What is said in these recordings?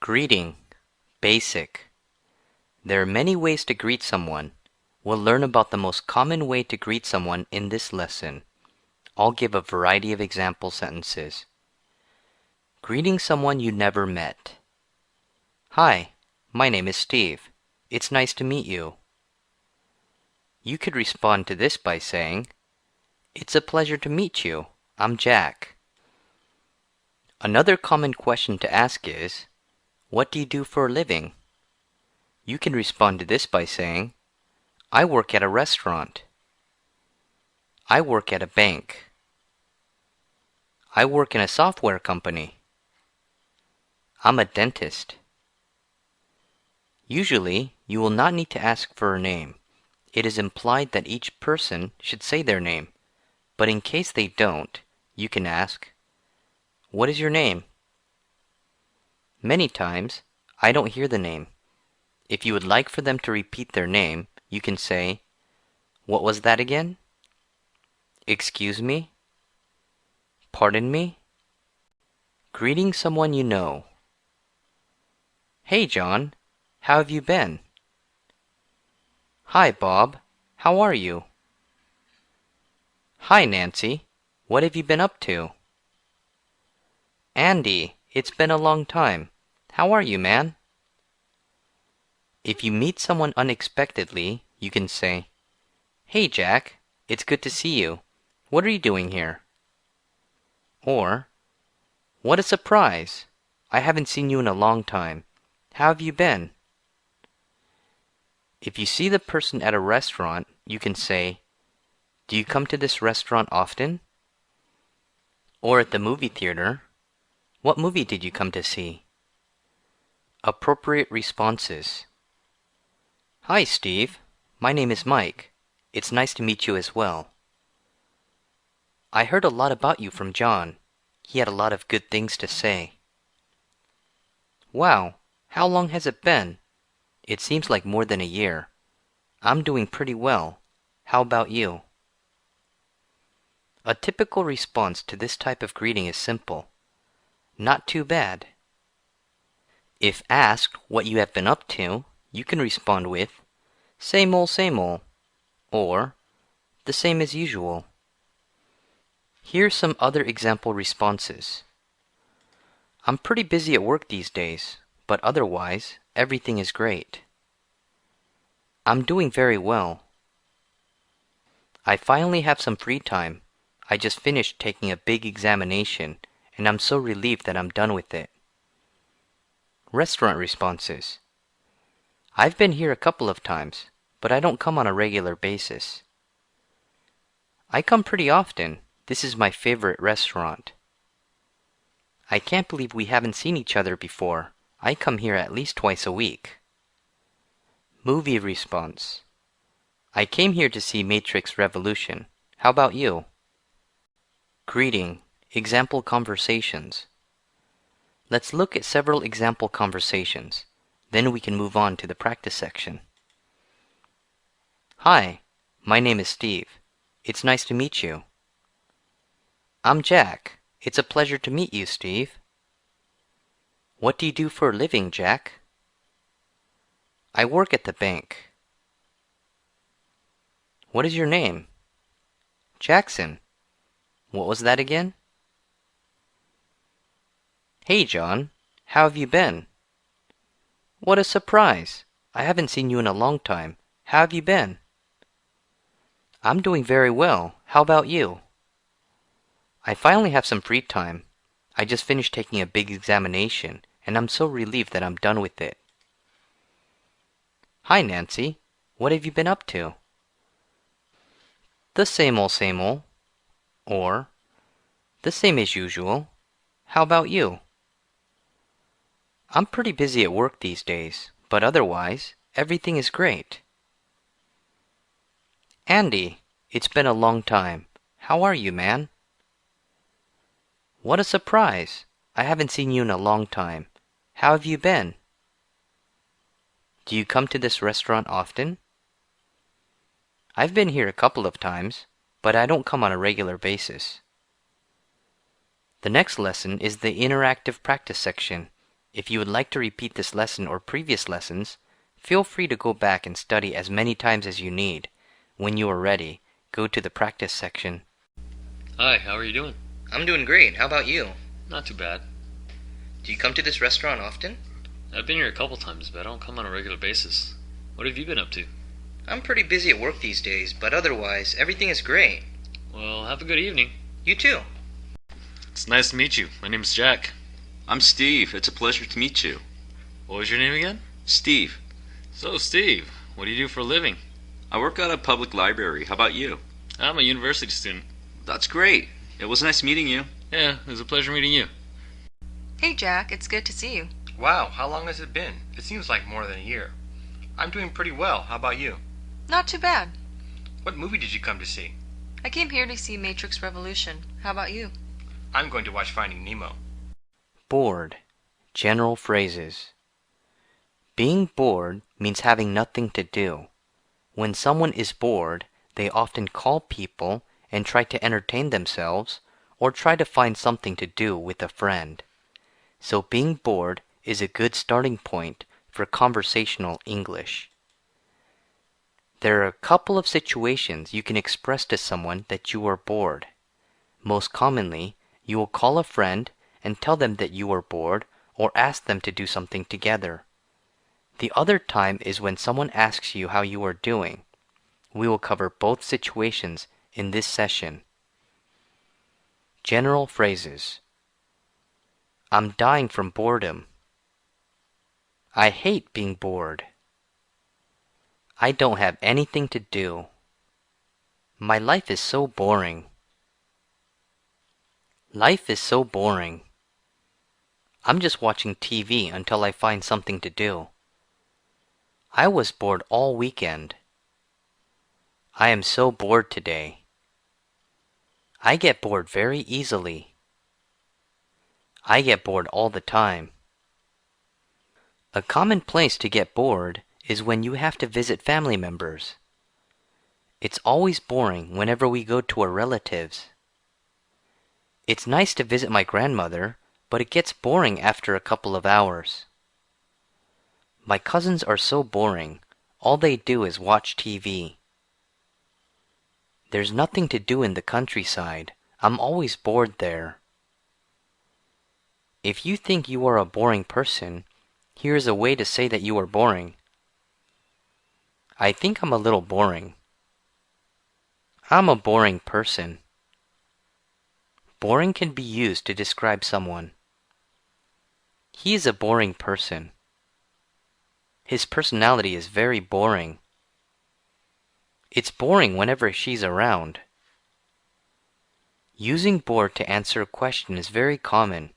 Greeting. Basic. There are many ways to greet someone. We'll learn about the most common way to greet someone in this lesson. I'll give a variety of example sentences. Greeting someone you never met. Hi, my name is Steve. It's nice to meet you. You could respond to this by saying, It's a pleasure to meet you. I'm Jack. Another common question to ask is, What do you do for a living? You can respond to this by saying, I work at a restaurant. I work at a bank. I work in a software company. I'm a dentist. Usually, you will not need to ask for a name. It is implied that each person should say their name, but in case they don't, you can ask, What is your name? Many times, I don't hear the name. If you would like for them to repeat their name, you can say, What was that again? Excuse me? Pardon me? Greeting someone you know. Hey John, how have you been? Hi Bob, how are you? Hi Nancy, what have you been up to? Andy, it's been a long time. How are you, man? If you meet someone unexpectedly, you can say, Hey Jack, it's good to see you. What are you doing here? Or, What a surprise! I haven't seen you in a long time. How have you been? If you see the person at a restaurant, you can say, Do you come to this restaurant often? Or at the movie theater, What movie did you come to see? Appropriate responses. Hi Steve, my name is Mike. It's nice to meet you as well. I heard a lot about you from John. He had a lot of good things to say. Wow, how long has it been? It seems like more than a year. I'm doing pretty well. How about you? A typical response to this type of greeting is simple. Not too bad. If asked what you have been up to, you can respond with, Same old, or the same as usual. Here's some other example responses. I'm pretty busy at work these days, but otherwise, everything is great. I'm doing very well. I finally have some free time. I just finished taking a big examination, and I'm so relieved that I'm done with it. Restaurant responses. I've been here a couple of times, but I don't come on a regular basis. I come pretty often. This is my favorite restaurant. I can't believe we haven't seen each other before. I come here at least twice a week. Movie response. I came here to see Matrix Revolution. How about you? Greeting. Example conversations. Let's look at several example conversations. Then we can move on to the practice section. Hi, my name is Steve. It's nice to meet you. I'm Jack. It's a pleasure to meet you, Steve. What do you do for a living, Jack? I work at the bank. What is your name? Jackson. What was that again? Hey, John. How have you been? What a surprise! I haven't seen you in a long time. How have you been? I'm doing very well. How about you? I finally have some free time. I just finished taking a big examination, and I'm so relieved that I'm done with it. Hi, Nancy. What have you been up to? The same old, or the same as usual. How about you? I'm pretty busy at work these days, but otherwise, everything is great. Andy, it's been a long time. How are you, man? What a surprise! I haven't seen you in a long time. How have you been? Do you come to this restaurant often? I've been here a couple of times, but I don't come on a regular basis. The next lesson is the interactive practice section. If you would like to repeat this lesson or previous lessons, feel free to go back and study as many times as you need. When you are ready, go to the practice section. Hi, how are you doing? I'm doing great. How about you? Not too bad. Do you come to this restaurant often? I've been here a couple times, but I don't come on a regular basis. What have you been up to? I'm pretty busy at work these days, but otherwise, everything is great. Well, have a good evening. You too. It's nice to meet you. My name's Jack. I'm Steve. It's a pleasure to meet you. What was your name again? Steve. So, Steve, what do you do for a living? I work at a public library. How about you? I'm a university student. That's great. It was nice meeting you. Yeah, it was a pleasure meeting you. Hey Jack, it's good to see you. Wow, how long has it been? It seems like more than a year. I'm doing pretty well. How about you? Not too bad. What movie did you come to see? I came here to see Matrix Revolution. How about you? I'm going to watch Finding Nemo. Bored. General phrases. Being bored means having nothing to do. When someone is bored, they often call people and try to entertain themselves or try to find something to do with a friend. So being bored is a good starting point for conversational English. There are a couple of situations you can express to someone that you are bored. Most commonly, you will call a friend and tell them that you are bored or ask them to do something together. The other time is when someone asks you how you are doing. We will cover both situations in this session. General phrases. I'm dying from boredom. I hate being bored. I don't have anything to do. My life is so boring. Life is so boring. I'm just watching TV until I find something to do. I was bored all weekend. I am so bored today. I get bored very easily. I get bored all the time. A common place to get bored is when you have to visit family members. It's always boring whenever we go to our relatives. It's nice to visit my grandmother, but it gets boring after a couple of hours. My cousins are so boring. All they do is watch TV. There's nothing to do in the countryside. I'm always bored there. If you think you are a boring person, here's a way to say that you are boring. I think I'm a little boring. I'm a boring person. Boring can be used to describe someone. He is a boring person. His personality is very boring. It's boring whenever she's around. Using bored to answer a question is very common.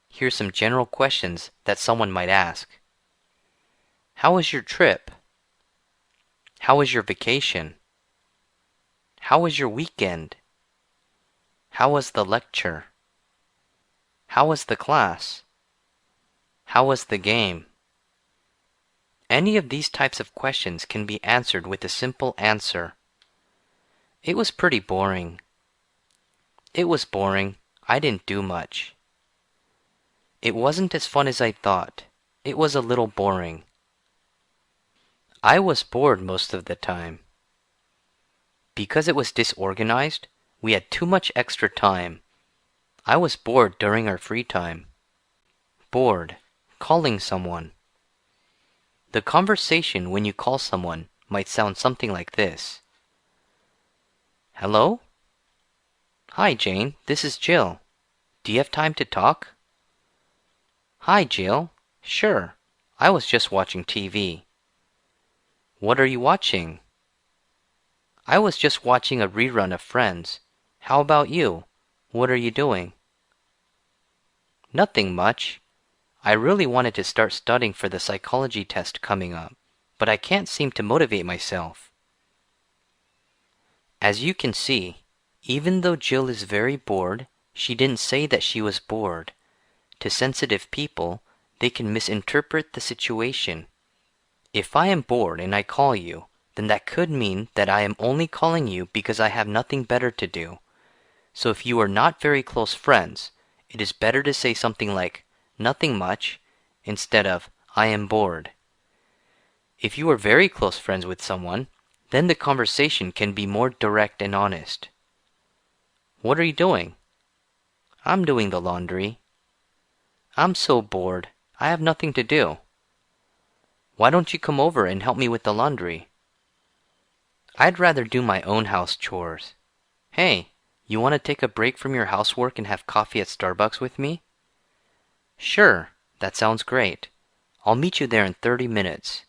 Here's some general questions that someone might ask. How was your trip? How was your vacation? How was your weekend? How was the lecture? How was the class? How was the game? Any of these types of questions can be answered with a simple answer. It was pretty boring. It was boring. I didn't do much. It wasn't as fun as I thought. It was a little boring. I was bored most of the time. Because it was disorganized, we had too much extra time. I was bored during our free time. Bored. Calling someone. The conversation when you call someone might sound something like this. Hello? Hi, Jane. This is Jill. Do you have time to talk? Hi, Jill. Sure. I was just watching TV. What are you watching? I was just watching a rerun of Friends. How about you? What are you doing? Nothing much. I really wanted to start studying for the psychology test coming up, but I can't seem to motivate myself. As you can see, even though Jill is very bored, she didn't say that she was bored. To sensitive people, they can misinterpret the situation. If I am bored and I call you, then that could mean that I am only calling you because I have nothing better to do. So if you are not very close friends, it is better to say something like, nothing much, instead of I am bored. If you are very close friends with someone, then the conversation can be more direct and honest. What are you doing? I'm doing the laundry. I'm so bored. I have nothing to do. Why don't you come over and help me with the laundry? I'd rather do my own house chores. Hey, you want to take a break from your housework and have coffee at Starbucks with me? Sure, that sounds great. I'll meet you there in 30 minutes.